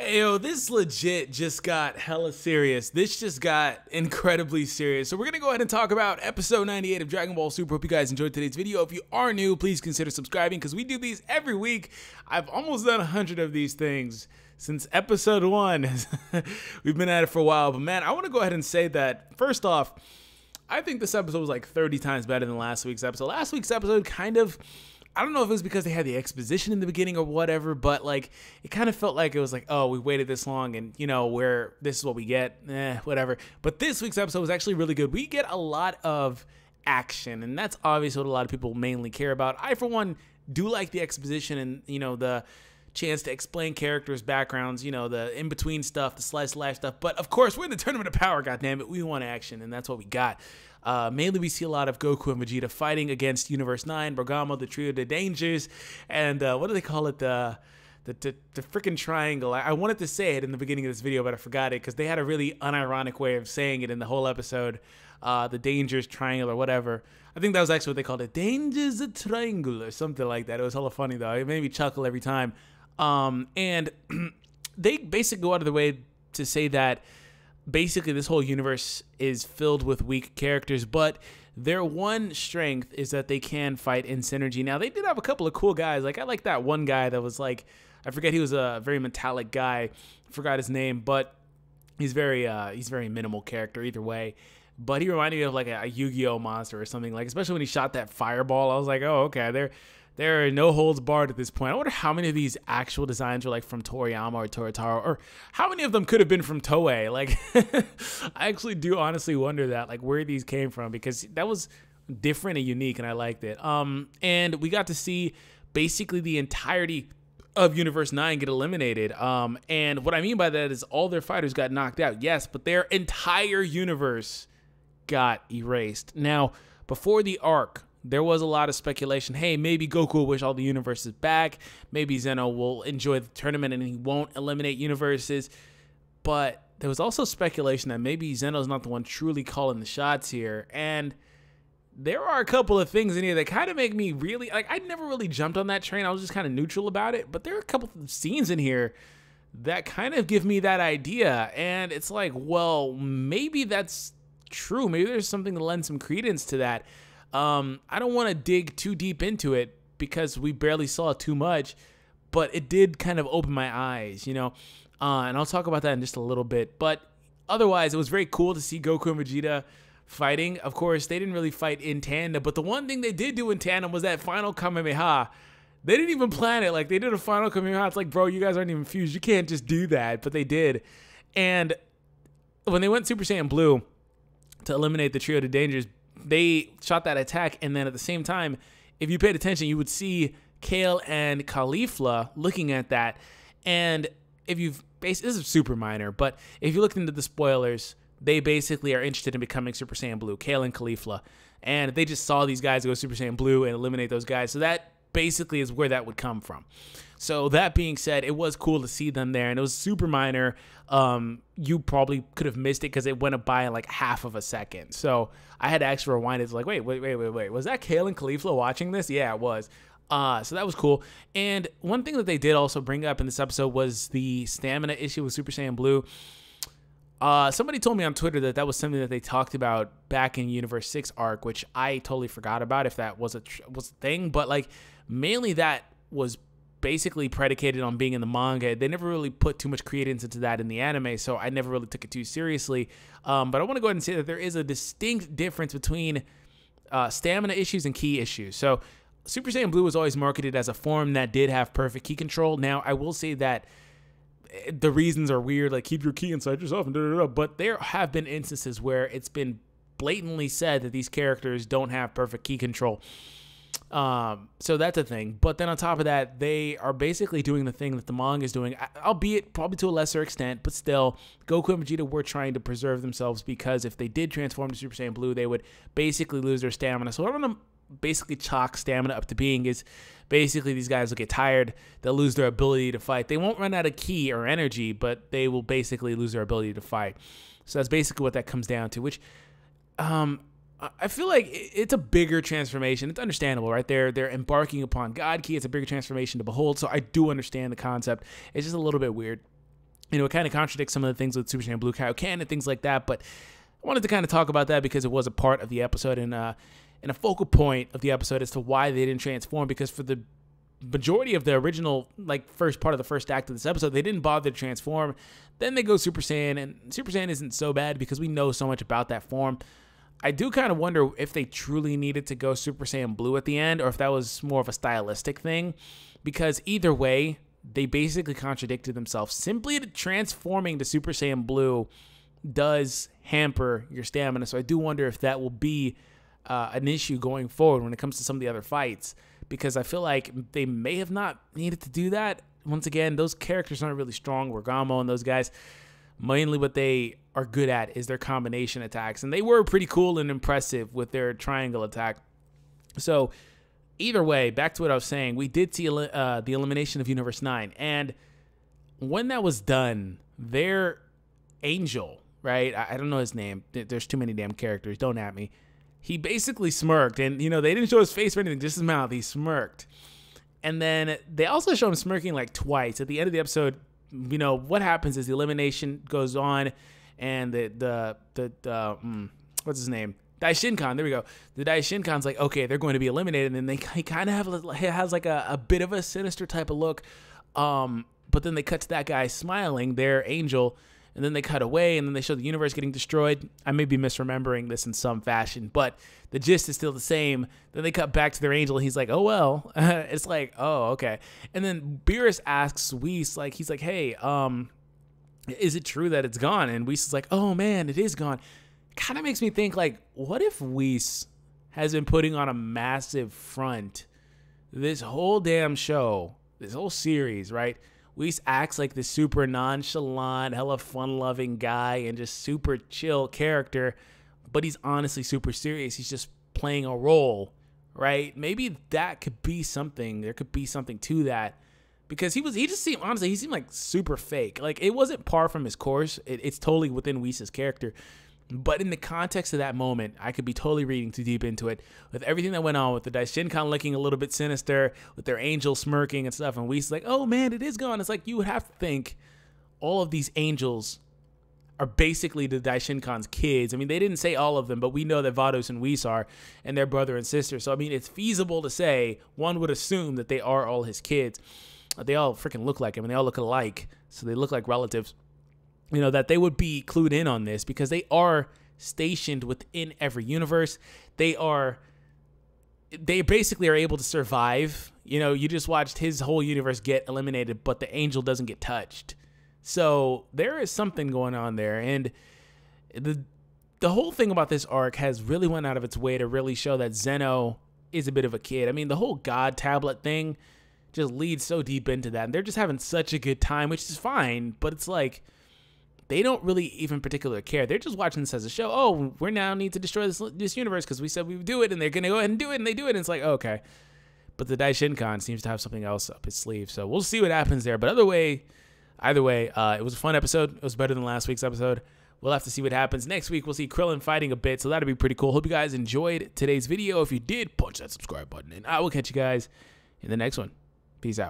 Yo, this legit just got hella serious. This just got incredibly serious. So we're going to go ahead and talk about episode 98 of Dragon Ball Super. Hope you guys enjoyed today's video. If you are new, please consider subscribing because we do these every week. I've almost done 100 of these things since episode 1. We've been at it for a while. But man, I want to go ahead and say that, first off, I think this episode was like 30 times better than last week's episode. Last week's episode kind of, I don't know if it was because they had the exposition in the beginning or whatever, but like it kind of felt like it was like, oh, we waited this long and you know, this is what we get, whatever. But this week's episode was actually really good. We get a lot of action, and that's obviously what a lot of people mainly care about. I, for one, do like the exposition and, you know, the chance to explain characters' backgrounds, you know, the in-between stuff, the slice of life stuff. But of course, we're in the Tournament of Power, goddammit. We want action, and that's what we got. Mainly we see a lot of Goku and Vegeta fighting against Universe 9, Bergamo, the Trio de Dangers, and what do they call it? The freaking triangle. I wanted to say it in the beginning of this video, but I forgot it because they had a really unironic way of saying it in the whole episode. The Dangers Triangle or whatever. I think that was actually what they called it. Dangers a Triangle or something like that. It was hella funny though. It made me chuckle every time. And they basically go out of the way to say that basically this whole universe is filled with weak characters, but their one strength is that they can fight in synergy. Now, they did have a couple of cool guys. Like, I like that one guy that was like, I forget, he was a very metallic guy. I forgot his name, but he's very minimal character either way. But he reminded me of like a Yu-Gi-Oh monster or something, like, especially when he shot that fireball. I was like, oh, okay, there are no holds barred at this point. I wonder how many of these actual designs are like from Toriyama or Toritaro, or how many of them could have been from Toei. Like, I actually do honestly wonder that, like, where these came from, because that was different and unique, and I liked it. And we got to see basically the entirety of Universe 9 get eliminated. And what I mean by that is all their fighters got knocked out, yes, but their entire universe got erased. Now, before the arc, there was a lot of speculation. Hey, maybe Goku will wish all the universes back. Maybe Zeno will enjoy the tournament and he won't eliminate universes. But there was also speculation that maybe Zeno's not the one truly calling the shots here. And there are a couple of things in here that kind of make me really, like, I never really jumped on that train. I was just kind of neutral about it. But there are a couple of scenes in here that kind of give me that idea. And it's like, well, maybe that's true. Maybe there's something to lend some credence to that. I don't want to dig too deep into it because we barely saw too much, but it did kind of open my eyes, you know, and I'll talk about that in just a little bit. But otherwise, it was very cool to see Goku and Vegeta fighting. Of course, they didn't really fight in tandem, but the one thing they did do in tandem was that Final Kamehameha. They didn't even plan it. Like, they did a Final Kamehameha. It's like, bro, you guys aren't even fused. You can't just do that, but they did. And when they went Super Saiyan Blue to eliminate the Trio de Dangers, they shot that attack, and then at the same time, if you paid attention, you would see Kale and Caulifla looking at that. And if you've this is super minor, but if you looked into the spoilers, they basically are interested in becoming Super Saiyan Blue, Kale and Caulifla, and they just saw these guys go Super Saiyan Blue and eliminate those guys. So that basically is where that would come from. So that being said, it was cool to see them there, and it was super minor. You probably could have missed it because it went by in like half of a second. So I had to actually rewind it. It's like, wait. Was that Kale and Caulifla watching this? Yeah, it was. So that was cool. And one thing that they did also bring up in this episode was the stamina issue with Super Saiyan Blue. Somebody told me on Twitter that that was something that they talked about back in Universe 6 arc, which I totally forgot about if that was a thing. But like, mainly that was basically predicated on being in the manga. They never really put too much credence into that in the anime, so I never really took it too seriously. But I want to go ahead and say that there is a distinct difference between stamina issues and ki issues. So Super Saiyan Blue was always marketed as a form that did have perfect ki control. Now, I will say that the reasons are weird, like keep your ki inside yourself, and but there have been instances where it's been blatantly said that these characters don't have perfect ki control. So that's a thing. But then on top of that, they are basically doing the thing that the manga is doing, albeit probably to a lesser extent, but still, Goku and Vegeta were trying to preserve themselves, because if they did transform to Super Saiyan Blue, they would basically lose their stamina. So what I'm going to basically chalk stamina up to being is basically these guys will get tired, they'll lose their ability to fight. They won't run out of ki or energy, but they will basically lose their ability to fight. So that's basically what that comes down to, which I feel like it's a bigger transformation. It's understandable, right? They're embarking upon God Ki. It's a bigger transformation to behold, so I do understand the concept. It's just a little bit weird. You know, it kind of contradicts some of the things with Super Saiyan Blue Kaioken and things like that, but I wanted to kind of talk about that because it was a part of the episode and a focal point of the episode as to why they didn't transform, because for the majority of the original, like, first part of the first act of this episode, they didn't bother to transform. Then they go Super Saiyan, and Super Saiyan isn't so bad because we know so much about that form. I do kind of wonder if they truly needed to go Super Saiyan Blue at the end, or if that was more of a stylistic thing, because either way, they basically contradicted themselves. Simply transforming to Super Saiyan Blue does hamper your stamina, so I do wonder if that will be an issue going forward when it comes to some of the other fights, because I feel like they may have not needed to do that. Once again, those characters aren't really strong. Wargamo and those guys, mainly what they are good at is their combination attacks, and they were pretty cool and impressive with their triangle attack. So either way, back to what I was saying, we did see the elimination of Universe 9, and when that was done, their angel, right? I don't know his name. There's too many damn characters. Don't at me. He basically smirked, and, you know, they didn't show his face or anything, just his mouth. He smirked. And then they also show him smirking like twice. At the end of the episode, you know, what happens is the elimination goes on, and what's his name? Daishinkan, there we go. The Daishinkan's like, okay, they're going to be eliminated, and he kind of has like a bit of a sinister type of look. But then they cut to that guy smiling, their angel, and then they cut away, and then they show the universe getting destroyed. I may be misremembering this in some fashion, but the gist is still the same. Then they cut back to their angel, and he's like, oh, well. It's like, oh, okay. And then Beerus asks Whis, like, he's like, hey, is it true that it's gone? And Whis is like, oh, man, it is gone. Kind of makes me think, like, what if Whis has been putting on a massive front this whole damn show, this whole series, right? Whis acts like this super nonchalant, hella fun-loving guy and just super chill character, but he's honestly super serious. He's just playing a role, right? Maybe that could be something. There could be something to that, because he just seemed, honestly, he seemed like super fake. Like, it wasn't par from his course. It's totally within Whis' character. But in the context of that moment, I could be totally reading too deep into it. With everything that went on, with the Daishinkan looking a little bit sinister, with their angel smirking and stuff, and Whis like, oh man, it is gone. It's like, you would have to think all of these angels are basically the Daishinkan's kids. I mean, they didn't say all of them, but we know that Vados and Whis are, and their brother and sister. So, I mean, it's feasible to say, one would assume that they are all his kids. They all freaking look like him, and they all look alike, so they look like relatives. You know, that they would be clued in on this, because they are stationed within every universe. They basically are able to survive. You know, you just watched his whole universe get eliminated, but the angel doesn't get touched. So there is something going on there. And the whole thing about this arc has really went out of its way to really show that Zeno is a bit of a kid. I mean, the whole God tablet thing just leads so deep into that. And they're just having such a good time, which is fine, but it's like, they don't really even particularly care. They're just watching this as a show. Oh, we now need to destroy this universe because we said we would do it, and they're going to go ahead and do it, and they do it, and it's like, okay. But the Daishinkan seems to have something else up his sleeve, so we'll see what happens there. But either way, it was a fun episode. It was better than last week's episode. We'll have to see what happens. Next week, we'll see Krillin fighting a bit, so that'll be pretty cool. Hope you guys enjoyed today's video. If you did, punch that subscribe button, and I will catch you guys in the next one. Peace out.